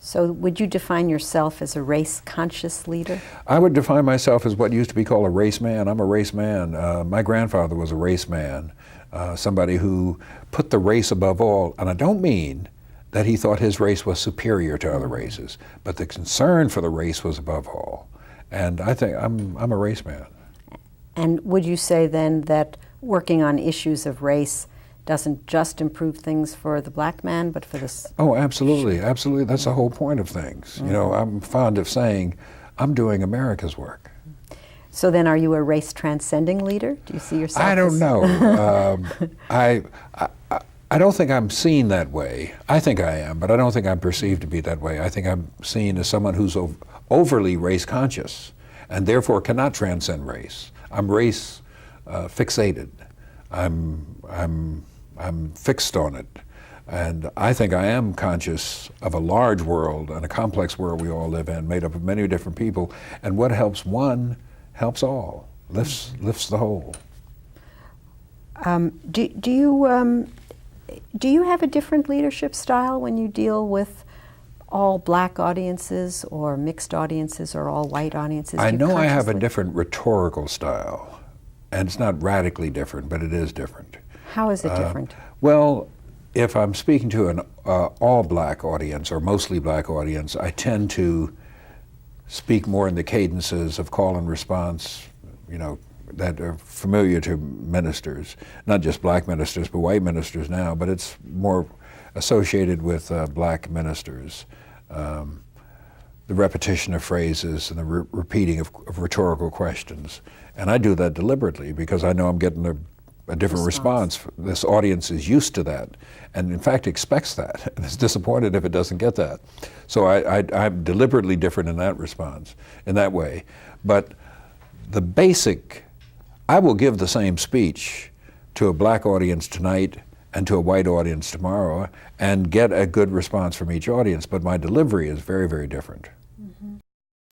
So would you define yourself as a race-conscious leader? I would define myself as what used to be called a race man. I'm a race man. My grandfather was a race man, somebody who put the race above all. And I don't mean that he thought his race was superior to other races, but the concern for the race was above all. And I think I'm a race man. And would you say then that working on issues of race doesn't just improve things for the black man, but for the... Oh, absolutely, absolutely. That's the whole point of things. You know, I'm fond of saying, I'm doing America's work. So then are you a race-transcending leader? Do you see yourself I don't as... know. I don't think I'm seen that way. I think I am, but I don't think I'm perceived to be that way. I think I'm seen as someone who's overly race-conscious and therefore cannot transcend race. I'm race fixated. I'm fixed on it. And I think I am conscious of a large world and a complex world we all live in, made up of many different people. And what helps one helps all, lifts the whole. Do you have a different leadership style when you deal with all black audiences or mixed audiences or all white audiences? I know I have a different rhetorical style, and it's not radically different, but it is different. How is it different? Well, if I'm speaking to an all black audience or mostly black audience, I tend to speak more in the cadences of call and response, you know, that are familiar to ministers, not just black ministers, but white ministers now, but it's more associated with black ministers. The repetition of phrases and the repeating of rhetorical questions. And I do that deliberately because I know I'm getting a different response. This audience is used to that and in fact expects that and is disappointed if it doesn't get that. So I'm deliberately different in that response, in that way. But the basic, I will give the same speech to a black audience tonight and to a white audience tomorrow and get a good response from each audience, but my delivery is very, very different.